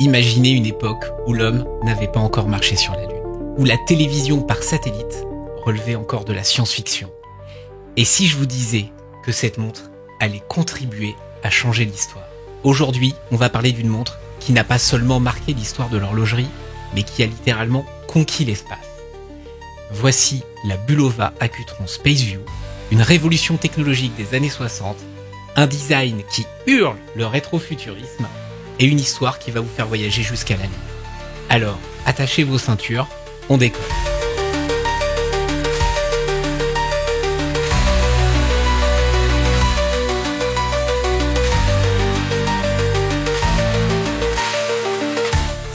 Imaginez une époque où l'homme n'avait pas encore marché sur la Lune, où la télévision par satellite relevait encore de la science-fiction. Et si je vous disais que cette montre allait contribuer à changer l'histoire? Aujourd'hui, on va parler d'une montre qui n'a pas seulement marqué l'histoire de l'horlogerie, mais qui a littéralement conquis l'espace. Voici la Bulova Accutron Spaceview, une révolution technologique des années 60, un design qui hurle le rétrofuturisme et une histoire qui va vous faire voyager jusqu'à la Lune. Alors, attachez vos ceintures, on décolle.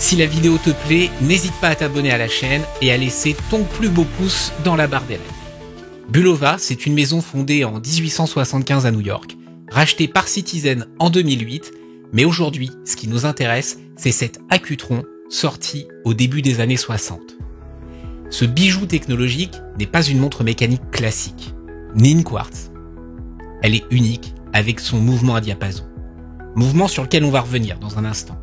Si la vidéo te plaît, n'hésite pas à t'abonner à la chaîne et à laisser ton plus beau pouce dans la barre des likes. Bulova, c'est une maison fondée en 1875 à New York, rachetée par Citizen en 2008, mais aujourd'hui, ce qui nous intéresse, c'est cet Accutron sorti au début des années 60. Ce bijou technologique n'est pas une montre mécanique classique, ni une quartz. Elle est unique avec son mouvement à diapason. Mouvement sur lequel on va revenir dans un instant.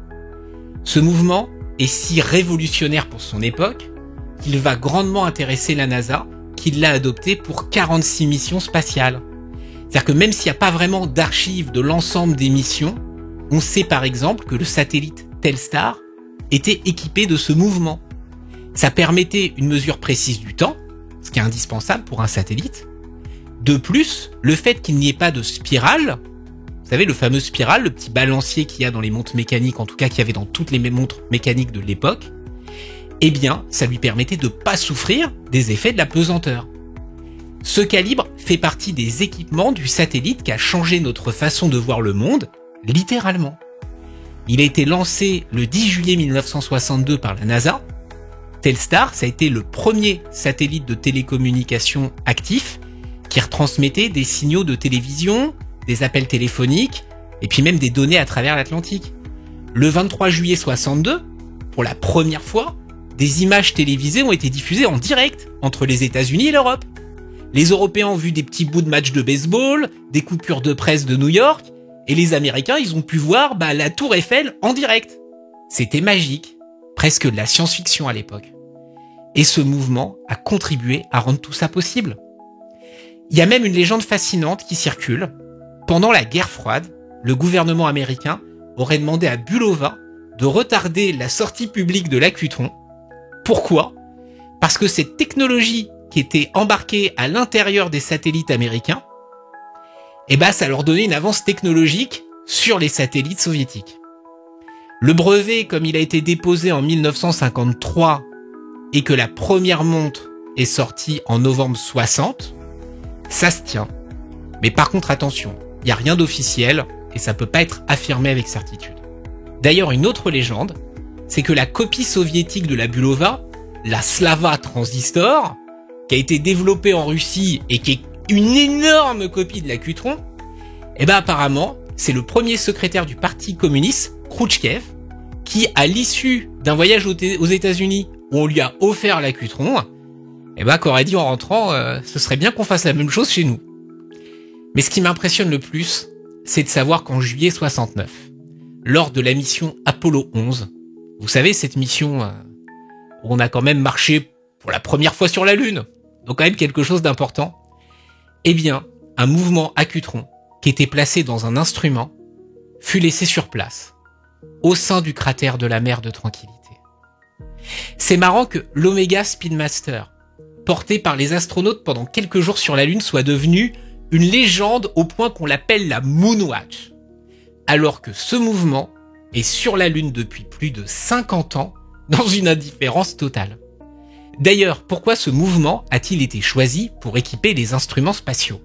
Ce mouvement est si révolutionnaire pour son époque qu'il va grandement intéresser la NASA, qui l'a adopté pour 46 missions spatiales. C'est-à-dire que même s'il n'y a pas vraiment d'archives de l'ensemble des missions, on sait par exemple que le satellite Telstar était équipé de ce mouvement. Ça permettait une mesure précise du temps, ce qui est indispensable pour un satellite. De plus, le fait qu'il n'y ait pas de spirale, vous savez, le fameux spirale, le petit balancier qu'il y a dans les montres mécaniques, en tout cas qu'il y avait dans toutes les montres mécaniques de l'époque, eh bien, ça lui permettait de pas souffrir des effets de la pesanteur. Ce calibre fait partie des équipements du satellite qui a changé notre façon de voir le monde, littéralement. Il a été lancé le 10 juillet 1962 par la NASA. Telstar, ça a été le premier satellite de télécommunication actif qui retransmettait des signaux de télévision, des appels téléphoniques, et puis même des données à travers l'Atlantique. Le 23 juillet 62, pour la première fois, des images télévisées ont été diffusées en direct entre les États-Unis et l'Europe. Les Européens ont vu des petits bouts de matchs de baseball, des coupures de presse de New York, et les Américains, ils ont pu voir la Tour Eiffel en direct. C'était magique, presque de la science-fiction à l'époque. Et ce mouvement a contribué à rendre tout ça possible. Il y a même une légende fascinante qui circule. Pendant la guerre froide, le gouvernement américain aurait demandé à Bulova de retarder la sortie publique de l'Accutron. Pourquoi ? Parce que cette technologie qui était embarquée à l'intérieur des satellites américains, ça leur donnait une avance technologique sur les satellites soviétiques. Le brevet, comme il a été déposé en 1953 et que la première montre est sortie en novembre 60, ça se tient. Mais par contre, attention, il n'y a rien d'officiel et ça peut pas être affirmé avec certitude. D'ailleurs, une autre légende, c'est que la copie soviétique de la Bulova, la Slava Transistor, qui a été développée en Russie et qui est une énorme copie de l'Accutron, apparemment, c'est le premier secrétaire du Parti communiste, Khrouchtchev, qui, à l'issue d'un voyage aux États-Unis où on lui a offert l'Accutron, qu'aurait dit en rentrant, ce serait bien qu'on fasse la même chose chez nous. Mais ce qui m'impressionne le plus, c'est de savoir qu'en juillet 69, lors de la mission Apollo 11, vous savez, cette mission où on a quand même marché pour la première fois sur la Lune, donc quand même quelque chose d'important, un mouvement Accutron qui était placé dans un instrument fut laissé sur place, au sein du cratère de la mer de Tranquillité. C'est marrant que l'Omega Speedmaster, porté par les astronautes pendant quelques jours sur la Lune, soit devenu une légende au point qu'on l'appelle la Moonwatch, alors que ce mouvement est sur la Lune depuis plus de 50 ans dans une indifférence totale. D'ailleurs, pourquoi ce mouvement a-t-il été choisi pour équiper les instruments spatiaux ?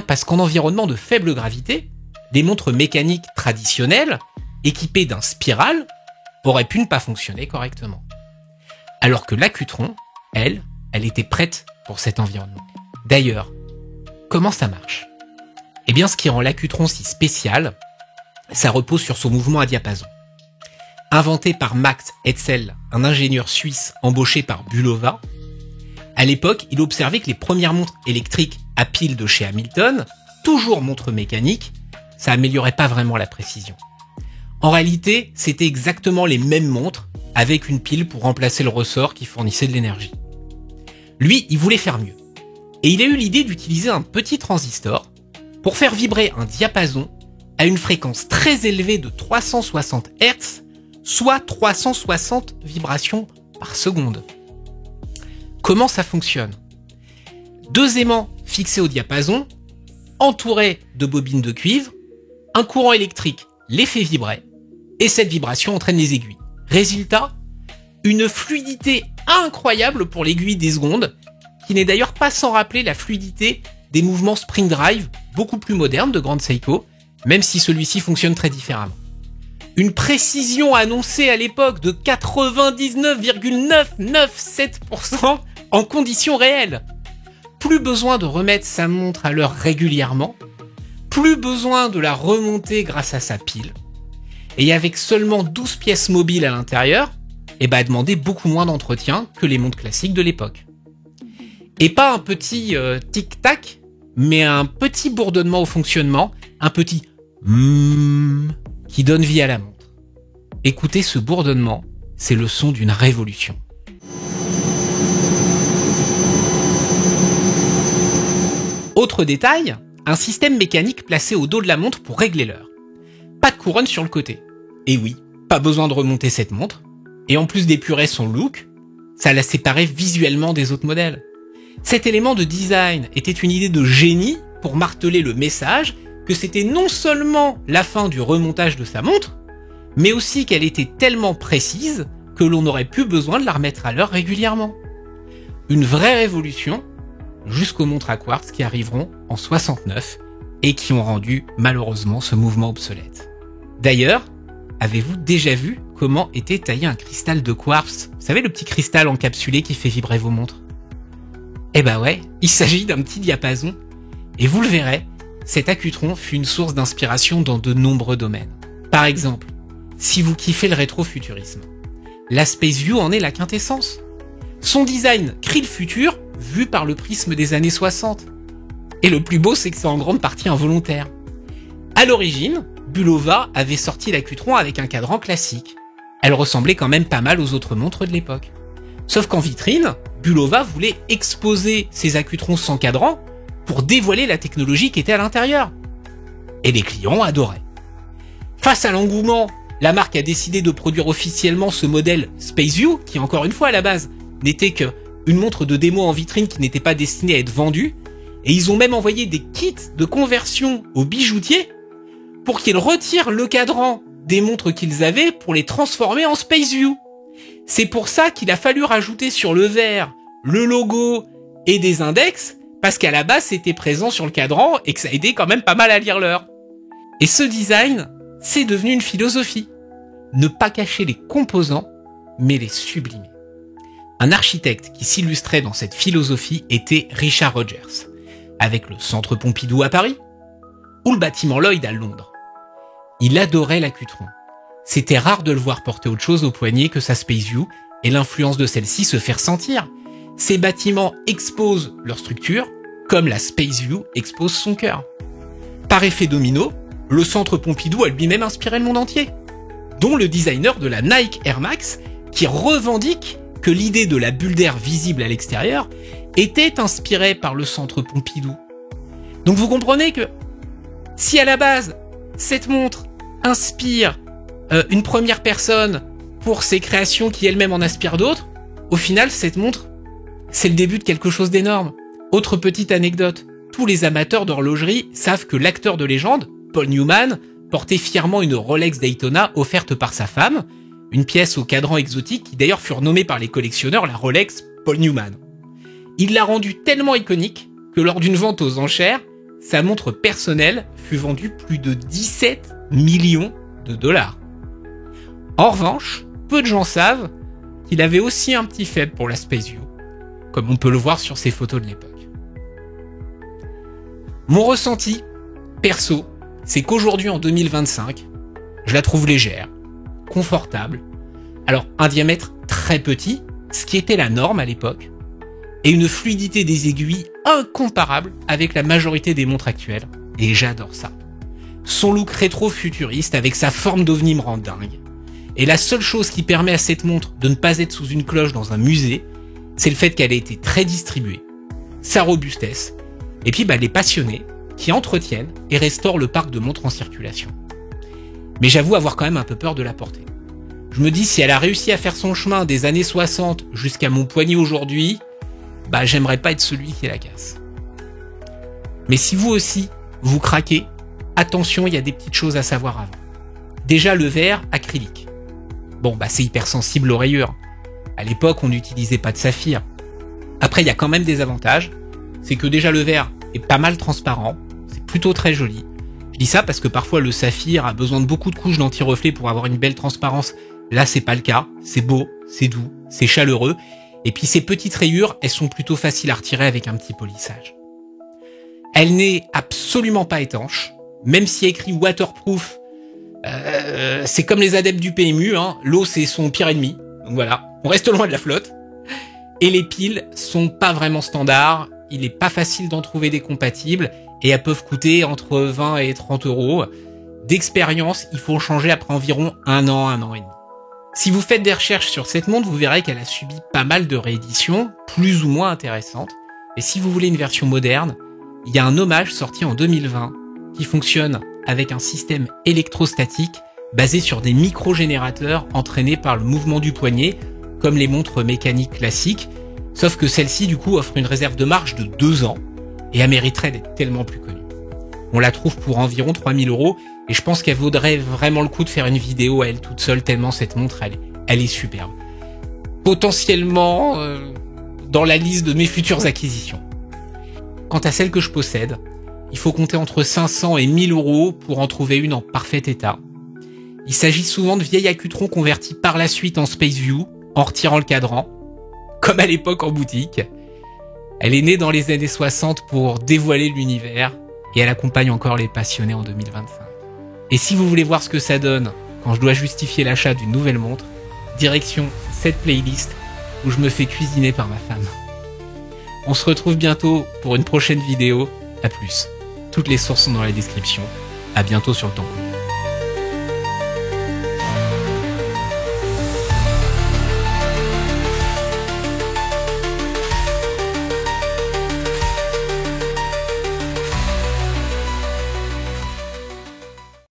Parce qu'en environnement de faible gravité, des montres mécaniques traditionnelles, équipées d'un spiral, auraient pu ne pas fonctionner correctement. Alors que l'Accutron, elle était prête pour cet environnement. D'ailleurs, comment ça marche ? Ce qui rend l'Accutron si spécial, ça repose sur son mouvement à diapason. Inventé par Max Etzel, un ingénieur suisse embauché par Bulova, à l'époque, il observait que les premières montres électriques à pile de chez Hamilton, toujours montres mécaniques, ça améliorait pas vraiment la précision. En réalité, c'était exactement les mêmes montres, avec une pile pour remplacer le ressort qui fournissait de l'énergie. Lui, il voulait faire mieux. Et il a eu l'idée d'utiliser un petit transistor pour faire vibrer un diapason à une fréquence très élevée de 360 Hz, soit 360 vibrations par seconde. Comment ça fonctionne ? 2 aimants fixés au diapason, entourés de bobines de cuivre, un courant électrique les fait vibrer, et cette vibration entraîne les aiguilles. Résultat, une fluidité incroyable pour l'aiguille des secondes, qui n'est d'ailleurs pas sans rappeler la fluidité des mouvements Spring Drive, beaucoup plus modernes de Grand Seiko, même si celui-ci fonctionne très différemment. Une précision annoncée à l'époque de 99,997% en conditions réelles. Plus besoin de remettre sa montre à l'heure régulièrement, plus besoin de la remonter grâce à sa pile, et avec seulement 12 pièces mobiles à l'intérieur, demandait beaucoup moins d'entretien que les montres classiques de l'époque. Et pas un petit tic-tac, mais un petit bourdonnement au fonctionnement, un petit qui donne vie à la montre. Écoutez ce bourdonnement, c'est le son d'une révolution. Autre détail, un système mécanique placé au dos de la montre pour régler l'heure. Pas de couronne sur le côté. Et oui, pas besoin de remonter cette montre. Et en plus d'épurer son look, ça la séparait visuellement des autres modèles. Cet élément de design était une idée de génie pour marteler le message que c'était non seulement la fin du remontage de sa montre, mais aussi qu'elle était tellement précise que l'on n'aurait plus besoin de la remettre à l'heure régulièrement. Une vraie révolution, jusqu'aux montres à quartz qui arriveront en 69 et qui ont rendu malheureusement ce mouvement obsolète. D'ailleurs, avez-vous déjà vu comment était taillé un cristal de quartz ? Vous savez, le petit cristal encapsulé qui fait vibrer vos montres ? Ouais, il s'agit d'un petit diapason. Et vous le verrez, cet accutron fut une source d'inspiration dans de nombreux domaines. Par exemple, si vous kiffez le rétrofuturisme, la Space View en est la quintessence. Son design crie le futur, vu par le prisme des années 60. Et le plus beau, c'est que c'est en grande partie involontaire. À l'origine, Bulova avait sorti l'accutron avec un cadran classique. Elle ressemblait quand même pas mal aux autres montres de l'époque. Sauf qu'en vitrine, Bulova voulait exposer ses accutrons sans cadran pour dévoiler la technologie qui était à l'intérieur. Et les clients adoraient. Face à l'engouement, la marque a décidé de produire officiellement ce modèle Space View, qui encore une fois à la base n'était qu'une montre de démo en vitrine qui n'était pas destinée à être vendue, et ils ont même envoyé des kits de conversion aux bijoutiers pour qu'ils retirent le cadran des montres qu'ils avaient pour les transformer en Space View. C'est pour ça qu'il a fallu rajouter sur le verre le logo et des index, parce qu'à la base c'était présent sur le cadran et que ça aidait quand même pas mal à lire l'heure. Et ce design, c'est devenu une philosophie. Ne pas cacher les composants, mais les sublimer. Un architecte qui s'illustrait dans cette philosophie était Richard Rogers, avec le Centre Pompidou à Paris, ou le bâtiment Lloyd à Londres. Il adorait l'accutron. C'était rare de le voir porter autre chose au poignet que sa Space View, et l'influence de celle-ci se fait ressentir. Ces bâtiments exposent leur structure, comme la Space View expose son cœur. Par effet domino, le Centre Pompidou a lui-même inspiré le monde entier, dont le designer de la Nike Air Max, qui revendique que l'idée de la bulle d'air visible à l'extérieur était inspirée par le Centre Pompidou. Donc vous comprenez que si à la base, cette montre inspire une première personne pour ses créations qui elle-même en inspire d'autres, au final, cette montre, c'est le début de quelque chose d'énorme. Autre petite anecdote, tous les amateurs d'horlogerie savent que l'acteur de légende, Paul Newman, portait fièrement une Rolex Daytona offerte par sa femme, une pièce au cadran exotique qui d'ailleurs fut renommée par les collectionneurs la Rolex Paul Newman. Il l'a rendue tellement iconique que lors d'une vente aux enchères, sa montre personnelle fut vendue plus de 17 millions de dollars. En revanche, peu de gens savent qu'il avait aussi un petit faible pour la Space View, comme on peut le voir sur ses photos de l'époque. Mon ressenti, perso, c'est qu'aujourd'hui en 2025, je la trouve légère, confortable, alors un diamètre très petit, ce qui était la norme à l'époque, et une fluidité des aiguilles incomparable avec la majorité des montres actuelles, et j'adore ça. Son look rétro-futuriste avec sa forme d'ovni me rend dingue. Et la seule chose qui permet à cette montre de ne pas être sous une cloche dans un musée, c'est le fait qu'elle ait été très distribuée, sa robustesse, et puis les passionnés qui entretiennent et restaurent le parc de montres en circulation. Mais j'avoue avoir quand même un peu peur de la porter. Je me dis, si elle a réussi à faire son chemin des années 60 jusqu'à mon poignet aujourd'hui, j'aimerais pas être celui qui la casse. Mais si vous aussi, vous craquez, attention, il y a des petites choses à savoir avant. Déjà, le verre acrylique. C'est hypersensible aux rayures. À l'époque, on n'utilisait pas de saphir. Après, il y a quand même des avantages. C'est que déjà, le verre est pas mal transparent. C'est plutôt très joli. Je dis ça parce que parfois, le saphir a besoin de beaucoup de couches d'anti-reflet pour avoir une belle transparence. Là, c'est pas le cas. C'est beau, c'est doux, c'est chaleureux. Et puis, ces petites rayures, elles sont plutôt faciles à retirer avec un petit polissage. Elle n'est absolument pas étanche. Même si écrit waterproof, c'est comme les adeptes du PMU, l'eau c'est son pire ennemi. Donc voilà, on reste loin de la flotte. Et les piles sont pas vraiment standards, il est pas facile d'en trouver des compatibles, et elles peuvent coûter entre 20 et 30 euros. D'expérience, il faut changer après environ un an et demi. Si vous faites des recherches sur cette montre, vous verrez qu'elle a subi pas mal de rééditions, plus ou moins intéressantes. Et si vous voulez une version moderne, il y a un hommage sorti en 2020 qui fonctionne avec un système électrostatique basé sur des micro-générateurs entraînés par le mouvement du poignet, comme les montres mécaniques classiques, sauf que celle-ci du coup offre une réserve de marche de 2 ans et elle mériterait d'être tellement plus connue. On la trouve pour environ 3000 euros et je pense qu'elle vaudrait vraiment le coup de faire une vidéo à elle toute seule tellement cette montre elle est superbe. Potentiellement dans la liste de mes futures acquisitions. Quant à celle que je possède, il faut compter entre 500 et 1000 euros pour en trouver une en parfait état. Il s'agit souvent de vieilles accutrons convertis par la suite en Space View, en retirant le cadran, comme à l'époque en boutique. Elle est née dans les années 60 pour dévoiler l'univers, et elle accompagne encore les passionnés en 2025. Et si vous voulez voir ce que ça donne quand je dois justifier l'achat d'une nouvelle montre, direction cette playlist où je me fais cuisiner par ma femme. On se retrouve bientôt pour une prochaine vidéo. À plus. Toutes les sources sont dans la description. À bientôt sur le temps cool.